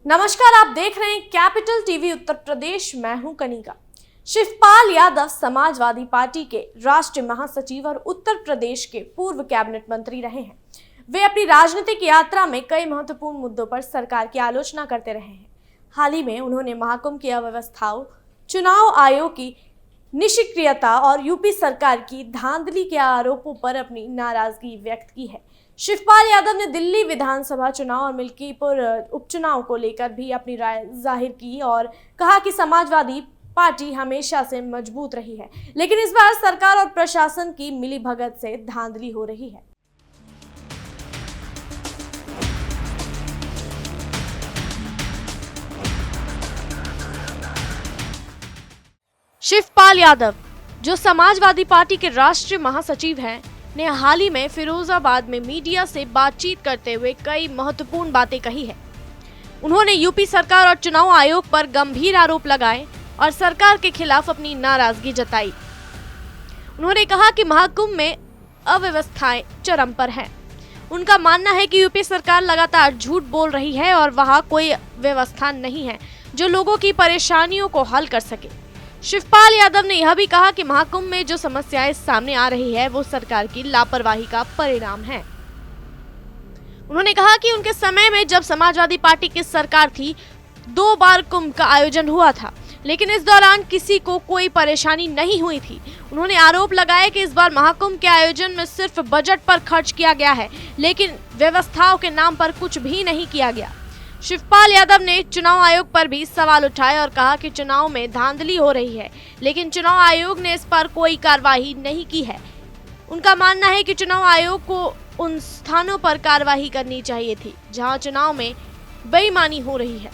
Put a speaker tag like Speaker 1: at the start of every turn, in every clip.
Speaker 1: नमस्कार, आप देख रहे हैं कैपिटल टीवी उत्तर प्रदेश। मैं हूं कनिका। शिवपाल यादव समाजवादी पार्टी के राष्ट्रीय महासचिव और उत्तर प्रदेश के पूर्व कैबिनेट मंत्री रहे हैं। वे अपनी राजनीतिक यात्रा में कई महत्वपूर्ण मुद्दों पर सरकार की आलोचना करते रहे हैं। हाल ही में उन्होंने महाकुंभ की अव्यवस्थाओं, चुनाव आयोग की निष्क्रियता और यूपी सरकार की धांधली के आरोपों पर अपनी नाराजगी व्यक्त की है। शिवपाल यादव ने दिल्ली विधानसभा चुनाव और मिल्कीपुर उपचुनाव को लेकर भी अपनी राय जाहिर की और कहा कि समाजवादी पार्टी हमेशा से मजबूत रही है, लेकिन इस बार सरकार और प्रशासन की मिलीभगत से धांधली हो रही है। शिवपाल यादव, जो समाजवादी पार्टी के राष्ट्रीय महासचिव हैं, ने हाल ही में फिरोजाबाद में मीडिया से बातचीत करते हुए कई महत्वपूर्ण बातें कही है। उन्होंने यूपी सरकार और चुनाव आयोग पर गंभीर आरोप लगाए और सरकार के खिलाफ अपनी नाराजगी जताई। उन्होंने कहा कि महाकुंभ में अव्यवस्थाएं चरम पर हैं। उनका मानना है कि यूपी सरकार लगातार झूठ बोल रही है और वहां कोई व्यवस्था नहीं है जो लोगों की परेशानियों को हल कर सके। शिवपाल यादव ने यह भी कहा कि महाकुंभ में जो समस्याएं सामने आ रही है वो सरकार की लापरवाही का परिणाम है। उन्होंने कहा कि उनके समय में जब समाजवादी पार्टी की सरकार थी, 2 बार कुंभ का आयोजन हुआ था, लेकिन इस दौरान किसी को कोई परेशानी नहीं हुई थी। उन्होंने आरोप लगाया कि इस बार महाकुंभ के आयोजन में सिर्फ बजट पर खर्च किया गया है, लेकिन व्यवस्थाओं के नाम पर कुछ भी नहीं किया गया। शिवपाल यादव ने चुनाव आयोग पर भी सवाल उठाए और कहा कि चुनाव में धांधली हो रही है, लेकिन चुनाव आयोग ने इस पर कोई कार्रवाई नहीं की है। उनका मानना है कि चुनाव आयोग को उन स्थानों पर कार्रवाई करनी चाहिए थी जहां चुनाव में बेईमानी हो रही है।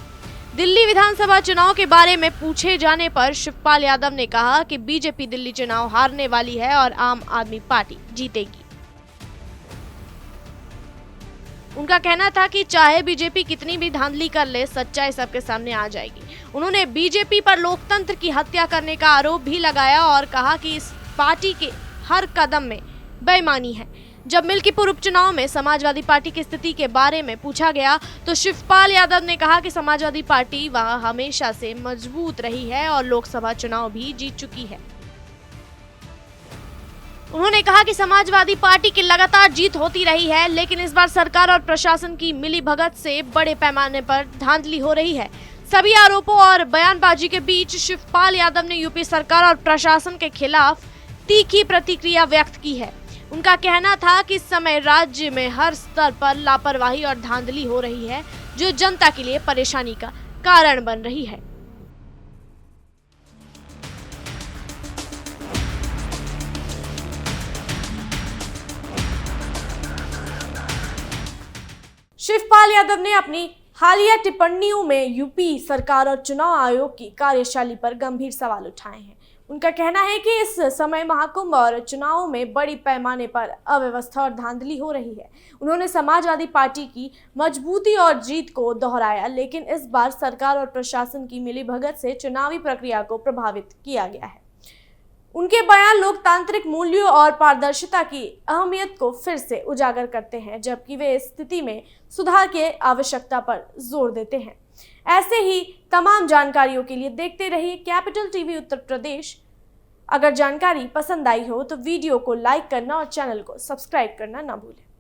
Speaker 1: दिल्ली विधानसभा चुनाव के बारे में पूछे जाने पर शिवपाल यादव ने कहा कि बीजेपी दिल्ली चुनाव हारने वाली है और आम आदमी पार्टी जीतेगी। उनका कहना था कि चाहे बीजेपी कितनी भी धांधली कर ले, सच्चाई सबके सामने आ जाएगी। उन्होंने बीजेपी पर लोकतंत्र की हत्या करने का आरोप भी लगाया और कहा कि इस पार्टी के हर कदम में बेईमानी है। जब मिल्कीपुर उपचुनाव में समाजवादी पार्टी की स्थिति के बारे में पूछा गया तो शिवपाल यादव ने कहा कि समाजवादी पार्टी वहां हमेशा से मजबूत रही है और लोकसभा चुनाव भी जीत चुकी है। उन्होंने कहा कि समाजवादी पार्टी की लगातार जीत होती रही है, लेकिन इस बार सरकार और प्रशासन की मिलीभगत से बड़े पैमाने पर धांधली हो रही है। सभी आरोपों और बयानबाजी के बीच शिवपाल यादव ने यूपी सरकार और प्रशासन के खिलाफ तीखी प्रतिक्रिया व्यक्त की है। उनका कहना था कि इस समय राज्य में हर स्तर पर लापरवाही और धांधली हो रही है, जो जनता के लिए परेशानी का कारण बन रही है। शिवपाल यादव ने अपनी हालिया टिप्पणियों में यूपी सरकार और चुनाव आयोग की कार्यशैली पर गंभीर सवाल उठाए हैं। उनका कहना है कि इस समय महाकुंभ और चुनाव में बड़ी पैमाने पर अव्यवस्था और धांधली हो रही है। उन्होंने समाजवादी पार्टी की मजबूती और जीत को दोहराया, लेकिन इस बार सरकार और प्रशासन की मिलीभगत से चुनावी प्रक्रिया को प्रभावित किया गया है। उनके बयान लोकतांत्रिक मूल्यों और पारदर्शिता की अहमियत को फिर से उजागर करते हैं, जबकि वे स्थिति में सुधार की आवश्यकता पर जोर देते हैं। ऐसे ही तमाम जानकारियों के लिए देखते रहिए कैपिटल टीवी उत्तर प्रदेश। अगर जानकारी पसंद आई हो तो वीडियो को लाइक करना और चैनल को सब्सक्राइब करना ना भूलें।